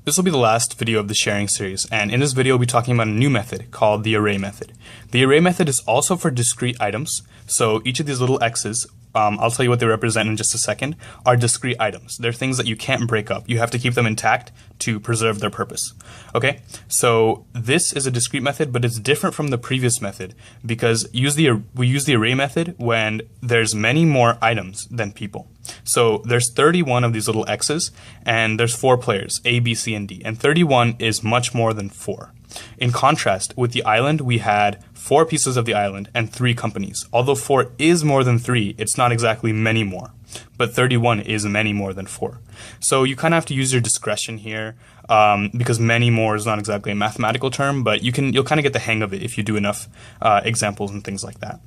This will be the last video of the sharing series, and in this video we'll be talking about a new method called the array method. The array method is also for discrete items, so each of these little x's, I'll tell you what they represent in just a second, are discrete items. They're things that you can't break up. You have to keep them intact to preserve their purpose. Okay, so this is a discrete method, but it's different from the previous method because we use the array method when there's many more items than people. So there's 31 of these little x's, and there's 4 players, A, B, C, and D, and 31 is much more than 4. In contrast, with the island, we had 4 pieces of the island and 3 companies. Although 4 is more than 3, it's not exactly many more, but 31 is many more than 4. So you kind of have to use your discretion here because many more is not exactly a mathematical term, but you'll kind of get the hang of it if you do enough examples and things like that.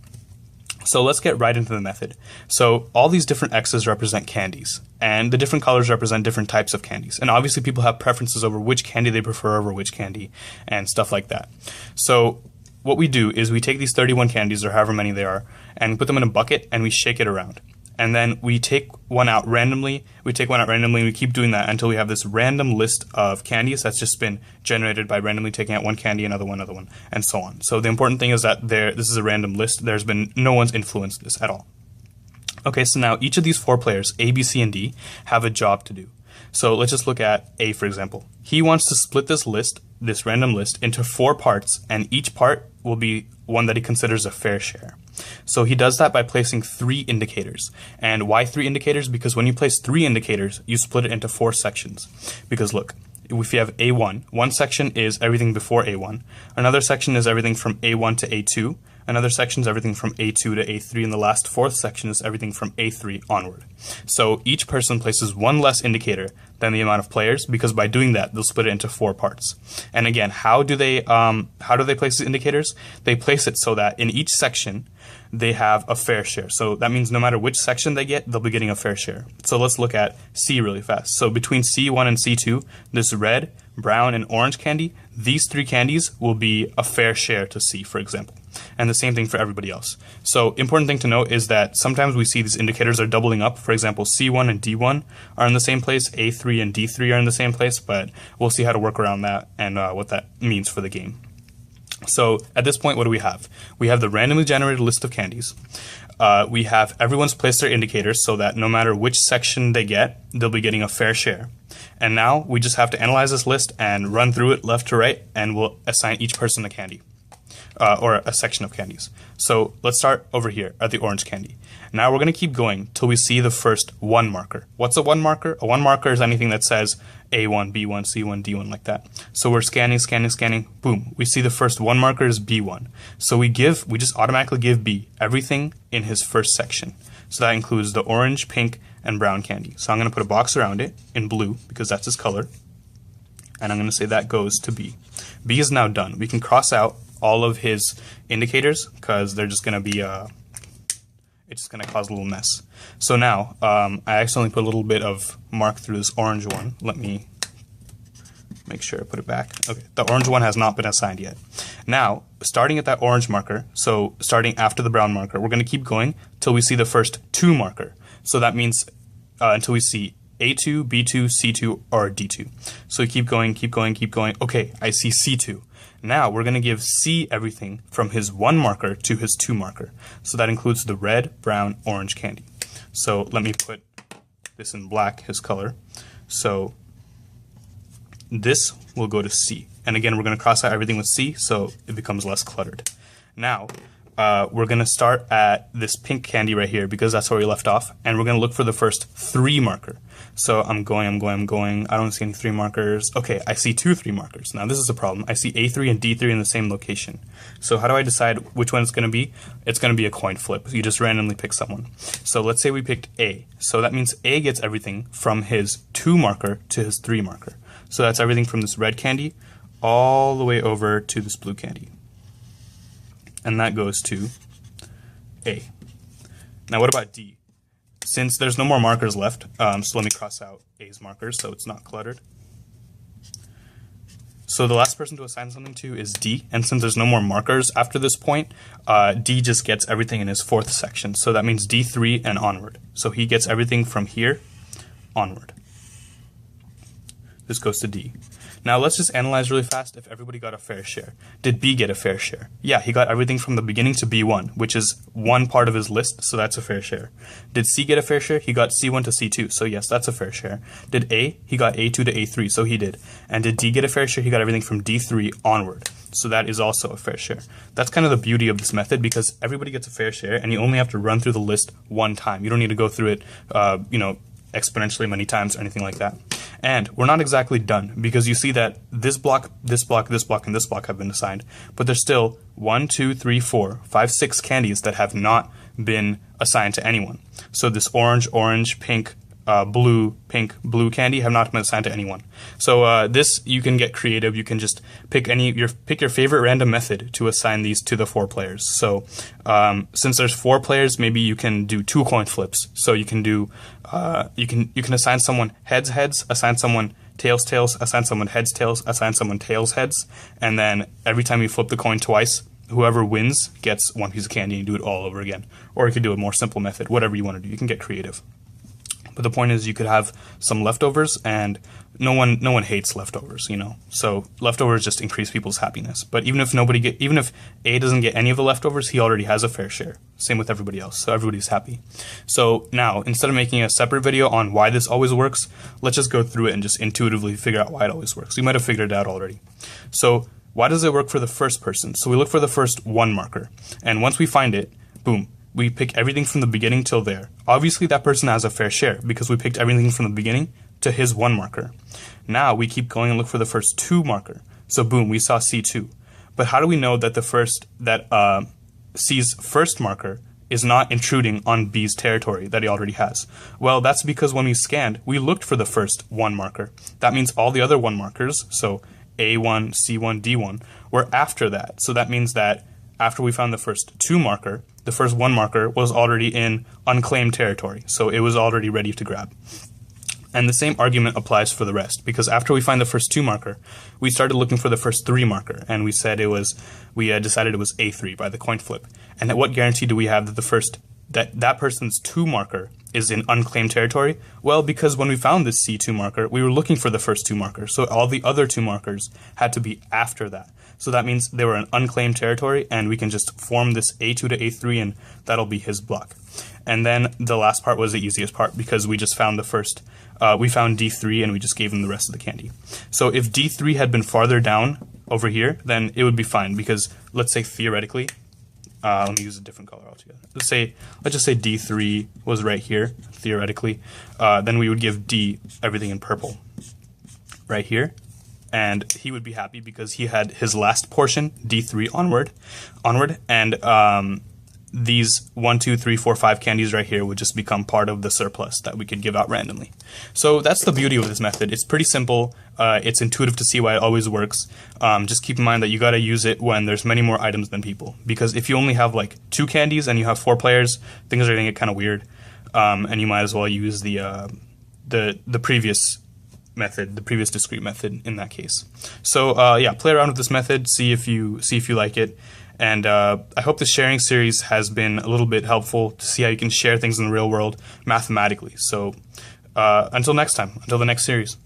So let's get right into the method. So all these different x's represent candies, and the different colors represent different types of candies. And obviously people have preferences over which candy they prefer over which candy and stuff like that. So what we do is we take these 31 candies, or however many they are, and put them in a bucket and we shake it around. And then we take one out randomly, and we keep doing that until we have this random list of candies that's just been generated by randomly taking out one candy, another one, and so on. So the important thing is that this is a random list. There's been no one's influenced this at all. Okay, so now each of these 4 players, A, B, C, and D, have a job to do. So let's just look at A, for example. He wants to split this random list, into 4 parts, and each part will be one that he considers a fair share. So he does that by placing 3 indicators. And why 3 indicators? Because when you place 3 indicators, you split it into 4 sections. Because look, if you have A1, one section is everything before A1, another section is everything from A1 to A2, another section is everything from A2 to A3, and the last 4th section is everything from A3 onward. So each person places 1 less indicator than the amount of players, because by doing that, they'll split it into 4 parts. And again, how do they place the indicators? They place it so that in each section, they have a fair share. So that means no matter which section they get, they'll be getting a fair share. So let's look at C really fast. So between C1 and C2, this red, brown, and orange candy, these 3 candies will be a fair share to C, for example. And the same thing for everybody else. So important thing to note is that sometimes we see these indicators are doubling up. For example, C1 and D1 are in the same place, A3 and D3 are in the same place, but we'll see how to work around that and what that means for the game. So at this point, what do we have? We have the randomly generated list of candies. We have everyone's placed their indicators so that no matter which section they get, they'll be getting a fair share. And now we just have to analyze this list and run through it left to right, and we'll assign each person a candy. Or a section of candies. So let's start over here at the orange candy. Now we're going to keep going till we see the first 1 marker. What's a 1 marker? A 1 marker is anything that says A1, B1, C1, D1 like that. So we're scanning, boom. We see the first 1 marker is B1. So we just automatically give B everything in his first section. So that includes the orange, pink, and brown candy. So I'm going to put a box around it in blue because that's his color. And I'm going to say that goes to B. B is now done. We can cross out all of his indicators because they're just going to be it's just going to cause a little mess. So now I accidentally put a little bit of mark through this orange one. Let me make sure I put it back. Okay, the orange one has not been assigned yet. Now, starting at that orange marker, so starting after the brown marker, we're going to keep going till we see the first 2 marker. So that means until we see A2, B2, C2, or D2. So keep going. Okay, I see C2. Now we're going to give C everything from his 1 marker to his 2 marker. So that includes the red, brown, orange candy. So let me put this in black, his color. So this will go to C. And again, we're going to cross out everything with C so it becomes less cluttered. Now, we're going to start at this pink candy right here because that's where we left off, and we're going to look for the first 3 marker. So I'm going. I don't see any 3 markers. Okay, I see 2 3 markers. Now this is a problem. I see A3 and D3 in the same location. So how do I decide which one it's going to be? It's going to be a coin flip. You just randomly pick someone. So let's say we picked A. So that means A gets everything from his 2 marker to his 3 marker. So that's everything from this red candy all the way over to this blue candy. And that goes to A. Now what about D? Since there's no more markers left, so let me cross out A's markers so it's not cluttered. So the last person to assign something to is D, and since there's no more markers after this point, D just gets everything in his 4th section. So that means D3 and onward. So he gets everything from here onward. this goes to D. Now let's just analyze really fast if everybody got a fair share. Did B get a fair share? Yeah, he got everything from the beginning to B1, which is one part of his list, so that's a fair share. Did C get a fair share? He got C1 to C2, so yes, that's a fair share. Did A? He got A2 to A3, so he did. And did D get a fair share? He got everything from D3 onward, so that is also a fair share. That's kind of the beauty of this method, because everybody gets a fair share, and you only have to run through the list one time. You don't need to go through it, exponentially many times or anything like that. And we're not exactly done, because you see that this block, this block, this block, and this block have been assigned, but there's still 1, 2, 3, 4, 5, 6 candies that have not been assigned to anyone. So this orange, orange, pink, blue, pink, blue candy have not been assigned to anyone. So this, you can get creative. You can just pick your favorite random method to assign these to the 4 players. So since there's 4 players, maybe you can do 2 coin flips. So you can do you can assign someone heads heads, assign someone tails tails, assign someone heads tails, assign someone tails heads, and then every time you flip the coin twice, whoever wins gets 1 piece of candy and do it all over again. Or you could do a more simple method, whatever you want to do. You can get creative. But the point is, you could have some leftovers, and no one hates leftovers, So leftovers just increase people's happiness. But even if A doesn't get any of the leftovers, he already has a fair share. Same with everybody else, so everybody's happy. So now, instead of making a separate video on why this always works, let's just go through it and just intuitively figure out why it always works. You might have figured it out already. So why does it work for the first person? So we look for the first 1 marker, and once we find it, boom. We pick everything from the beginning till there. Obviously, that person has a fair share because we picked everything from the beginning to his 1 marker. Now we keep going and look for the first 2 marker. So boom, we saw C2. But how do we know that C's first marker is not intruding on B's territory that he already has? Well, that's because when we scanned, we looked for the first 1 marker. That means all the other 1 markers, so A1, C1, D1, were after that. So that means that after we found the first 2 marker, the first 1 marker was already in unclaimed territory, so it was already ready to grab. And the same argument applies for the rest, because after we find the first 2 marker, we started looking for the first 3 marker, and we decided it was A3 by the coin flip. And what guarantee do we have that that person's 2 marker is in unclaimed territory? Well, because when we found this C2 marker, we were looking for the first 2 markers, so all the other 2 markers had to be after that. So that means they were in unclaimed territory, and we can just form this A2 to A3, and that'll be his block. And then the last part was the easiest part, because we just found we found D3, and we just gave him the rest of the candy. So if D3 had been farther down over here, then it would be fine, because let's say theoretically, let me use a different color altogether. Let's just say D3 was right here, theoretically. Then we would give D everything in purple right here. And he would be happy because he had his last portion, D3 onward, and these 1, 2, 3, 4, 5 candies right here would just become part of the surplus that we could give out randomly. So that's the beauty of this method. It's pretty simple. It's intuitive to see why it always works. Just keep in mind that you got to use it when there's many more items than people, because if you only have like 2 candies and you have 4 players, things are going to get kind of weird, and you might as well use the previous method, the previous discrete method in that case. So yeah, play around with this method, see if you like it. And I hope this sharing series has been a little bit helpful to see how you can share things in the real world mathematically. So until next time, until the next series.